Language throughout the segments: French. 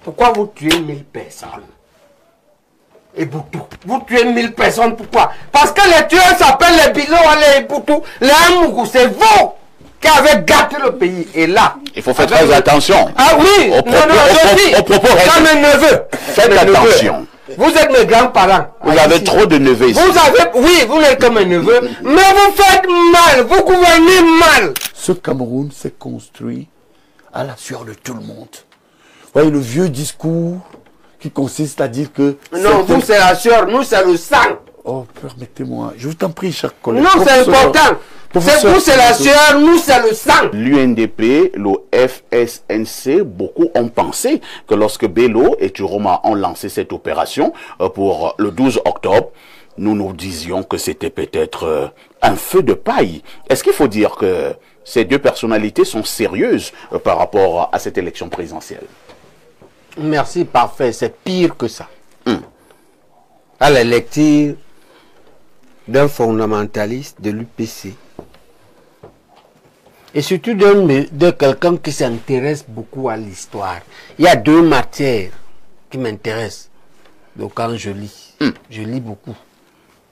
Pourquoi vous tuez 1000 personnes? Et Boutou, vous tuez 1000 personnes, pourquoi? Parce que les tueurs s'appellent les Bilo, les Boutou, les Amougou, c'est vous qui avez gâté le pays. Et là, il faut faire très attention. Ah oui, au propos, comme mes neveux. Faites attention. Vous êtes mes grands-parents. Vous avez trop de neveux ici. Vous avez, oui, vous n'êtes que mes neveux, mais vous faites mal, vous gouvernez mal. Ce Cameroun s'est construit à la sueur de tout le monde. Vous voyez le vieux discours qui consiste à dire que... Non, vous c'est la sueur, nous c'est le sang. Oh, permettez-moi, je vous t'en prie, cher collègue. Non, c'est important. C'est vous, c'est la sueur, nous, c'est le sang. L'UNDP, le FSNC, beaucoup ont pensé que lorsque Bello et Turoma ont lancé cette opération pour le 12 octobre, nous disions que c'était peut-être un feu de paille. Est-ce qu'il faut dire que ces deux personnalités sont sérieuses par rapport à cette élection présidentielle? Merci, parfait. C'est pire que ça. À la lecture d'un fondamentaliste de l'UPC, et surtout de quelqu'un qui s'intéresse beaucoup à l'histoire. Il y a deux matières qui m'intéressent. Donc quand je lis beaucoup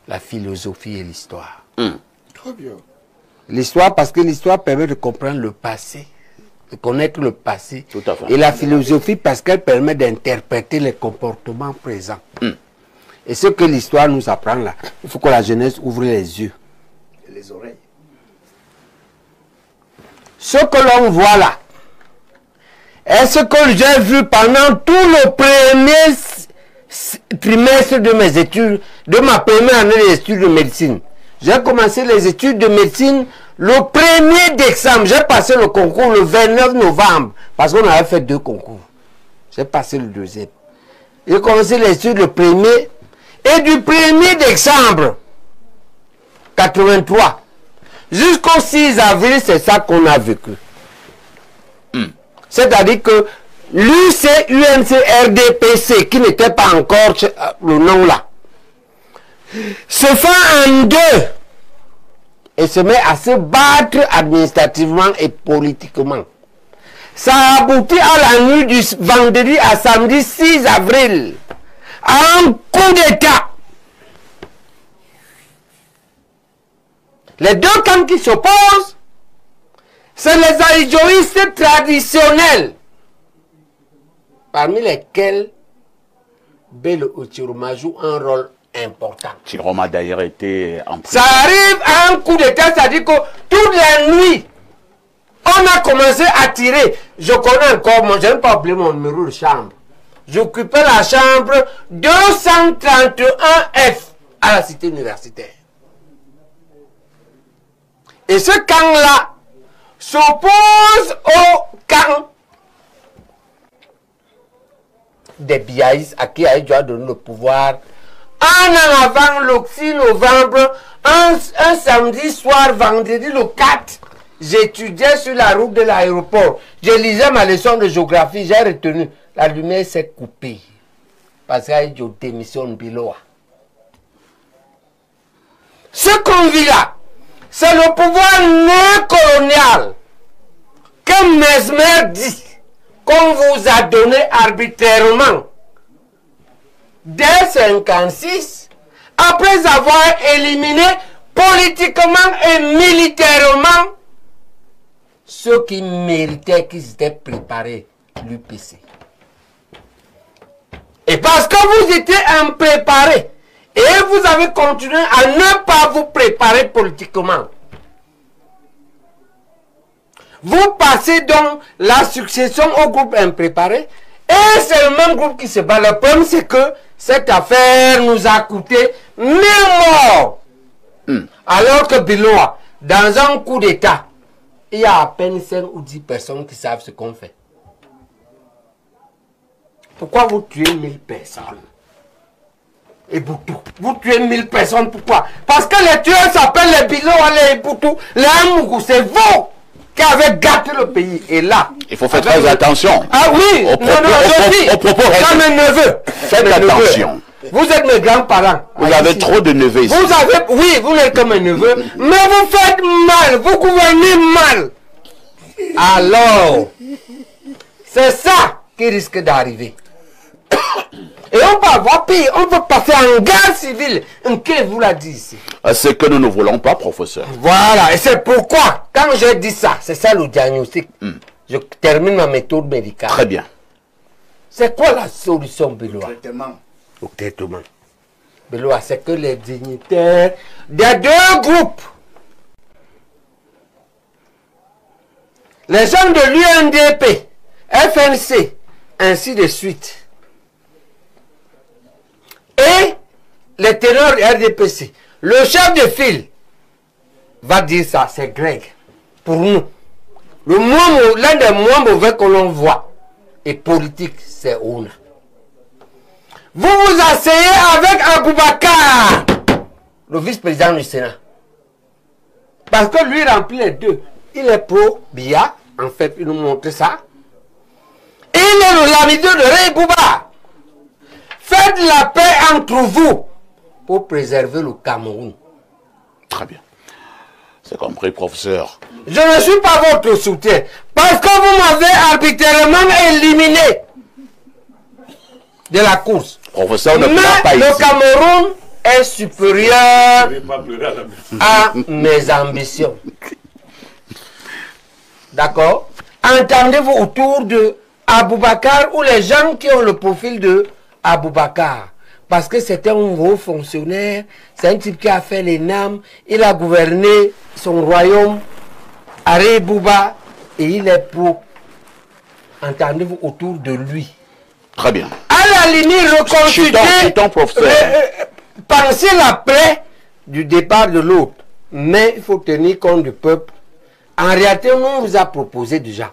la philosophie et l'histoire. Très bien. L'histoire, parce que l'histoire permet de comprendre le passé, de connaître le passé. Tout à fait. Et la philosophie, parce qu'elle permet d'interpréter les comportements présents. Et ce que l'histoire nous apprend là, il faut que la jeunesse ouvre les yeux et les oreilles. Ce que l'on voit là, est ce que j'ai vu pendant tout le premier trimestre de mes études, de ma première année d'études de médecine. J'ai commencé les études de médecine le 1er décembre. J'ai passé le concours le 29 novembre, parce qu'on avait fait 2 concours. J'ai passé le 2e. J'ai commencé les études le 1er, et du 1er décembre 83 jusqu'au 6 avril, c'est ça qu'on a vécu. C'est-à-dire que l'UNC-RDPC, qui n'était pas encore le nom là, se fait en 2 et se met à se battre administrativement et politiquement. Ça a abouti à la nuit du vendredi à samedi 6 avril à un coup d'État. Les deux camps qui s'opposent, c'est les aïdjoïstes traditionnels, parmi lesquels Bello Turoma joue un rôle important. Turoma d'ailleurs était en prison. Ça arrive à un coup d'État, c'est-à-dire que toute la nuit, on a commencé à tirer. Je connais encore, moi je n'ai pas oublié mon numéro de chambre. J'occupais la chambre 231F à la cité universitaire. Et ce camp-là s'oppose au camp des Biaïs à qui Aïdjo a donné le pouvoir. Un an avant le 6 novembre, un samedi soir, vendredi le 4, j'étudiais sur la route de l'aéroport. Je lisais ma leçon de géographie, j'ai retenu. La lumière s'est coupée. Parce qu'Aïdjo démissionne Biloa. Ce qu'on vit là, c'est le pouvoir néocolonial que Mesmer dit qu'on vous a donné arbitrairement dès 1956, après avoir éliminé politiquement et militairement ceux qui méritaient, qui s'étaient préparés, l'UPC. Et parce que vous étiez impréparés, et vous avez continué à ne pas vous préparer politiquement. Vous passez donc la succession au groupe impréparé, et c'est le même groupe qui se bat. Le problème, c'est que cette affaire nous a coûté 1000 morts. Alors que Biloa, dans un coup d'État, il y a à peine 5 ou 10 personnes qui savent ce qu'on fait. Pourquoi vous tuez 1000 personnes? Et Boutou, vous tuez 1000 personnes, pourquoi? Parce que les tueurs s'appellent les Bilo, les Boutou, les Amougou, c'est vous qui avez gâté le pays. Et là, il faut faire très attention. Ah oui, au propos, comme mes neveux. Faites attention. Vous êtes mes grands-parents. Vous avez trop de neveux ici. Vous avez, oui, vous n'êtes que mes neveux, mais vous faites mal, vous gouvernez mal. Alors, c'est ça qui risque d'arriver. Et on va avoir pire, on veut passer en guerre civile. Qui vous l'a dit ici? C'est que nous ne voulons pas, professeur. Voilà, et c'est pourquoi, quand j'ai dit ça, c'est ça le diagnostic. Je termine ma méthode médicale. Très bien. C'est quoi la solution, Beloa? Traitement. Au traitement. Beloa, c'est que les dignitaires des deux groupes, les gens de l'UNDP, FNC, ainsi de suite, et les ténors RDPC, le chef de file va dire ça, c'est Greg. Pour nous, l'un des moins mauvais que l'on voit, et politique, c'est Ouna. Vous vous asseyez avec Aboubakar, le vice-président du Sénat. Parce que lui remplit les deux. Il est pro-Biya, en fait, il nous montre ça. Il est l'ami de Rey Bouba. Faites la paix entre vous pour préserver le Cameroun. Très bien. C'est compris, professeur. Je ne suis pas votre soutien parce que vous m'avez arbitrairement éliminé de la course. Professeur, ne Mais pleure pas le ici. Cameroun est supérieur à mes ambitions. D'accord? Entendez-vous autour de Aboubakar ou les gens qui ont le profil de Aboubakar? Parce que c'était un gros fonctionnaire, c'est un type qui a fait les NAM, il a gouverné son royaume à Rey Bouba et il est pro. Entendez-vous autour de lui? Très bien. À la limite, reconstituer, Chutons, professeur. penser la paix du départ de l'autre. Mais il faut tenir compte du peuple. En réalité, on vous a proposé déjà,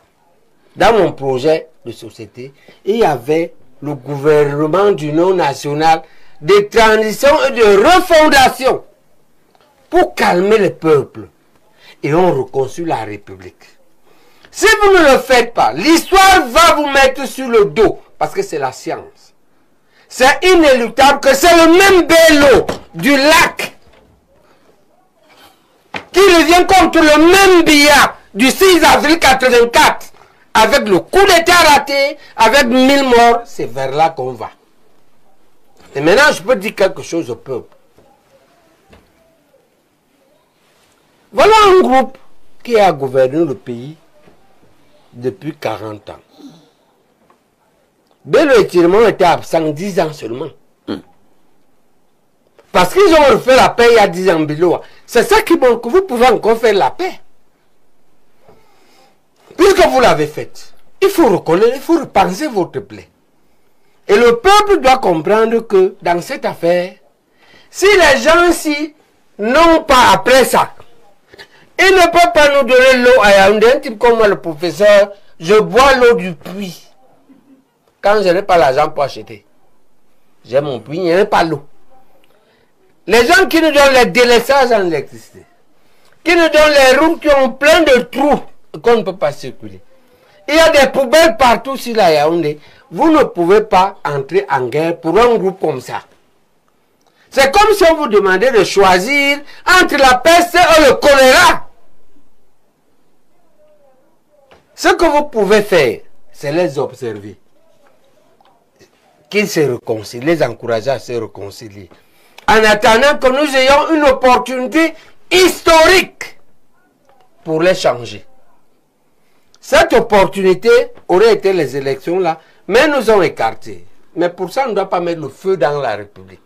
dans mon projet de société, il y avait le gouvernement d'union nationale de transition et de refondation pour calmer le peuple. Et on reconstruit la République. Si vous ne le faites pas, l'histoire va vous mettre sur le dos, parce que c'est la science. C'est inéluctable que c'est le même Bello du lac qui revient contre le même Biya du 6 avril 84 avec le coup d'état raté, avec 1000 morts. C'est vers là qu'on va. Et maintenant, je peux dire quelque chose au peuple. Voilà un groupe qui a gouverné le pays depuis 40 ans. Bello et Tiremon étaient absents 10 ans seulement. Parce qu'ils ont refait la paix il y a 10 ans, Bello. C'est ça qui manque. Vous pouvez encore faire la paix. Puisque vous l'avez faite, il faut reconnaître, il faut repenser votre plaie. Et le peuple doit comprendre que dans cette affaire, si les gens-ci n'ont pas après ça, ils ne peuvent pas nous donner l'eau à Yaoundé. Un type comme moi, le professeur, je bois l'eau du puits. Quand je n'ai pas l'argent pour acheter, j'ai mon puits, il n'y a pas l'eau. Les gens qui nous donnent les délaissages en électricité, qui nous donnent les routes qui ont plein de trous qu'on ne peut pas circuler. Il y a des poubelles partout sur la Yaoundé. Vous ne pouvez pas entrer en guerre pour un groupe comme ça. C'est comme si on vous demandait de choisir entre la peste et le choléra. Ce que vous pouvez faire, c'est les observer. Qu'ils se réconcilient, les encourager à se réconcilier. En attendant que nous ayons une opportunité historique pour les changer. Cette opportunité aurait été les élections là, mais nous ont écarté. Mais pour ça, on ne doit pas mettre le feu dans la République.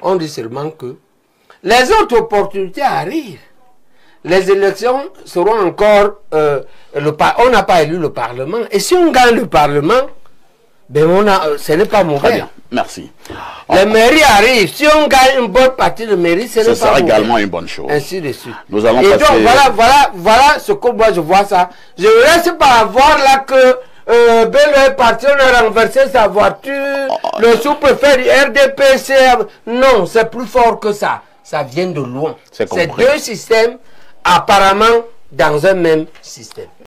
On dit seulement que les autres opportunités arrivent. Les élections seront encore... on n'a pas élu le Parlement. Et si on gagne le Parlement, ben ce n'est pas mauvais. Très bien, merci. Les mairies arrivent. Si on gagne une bonne partie de mairie, ce n'est pas mauvais. Ce sera également une bonne chose. Ainsi de suite. Nous allons et passer... donc, voilà ce que moi je vois ça. Je ne laisse pas voir là que Bello est parti, on a renversé sa voiture, le sous-préfet du RDPC. Non, c'est plus fort que ça. Ça vient de loin. C'est deux systèmes apparemment dans un même système.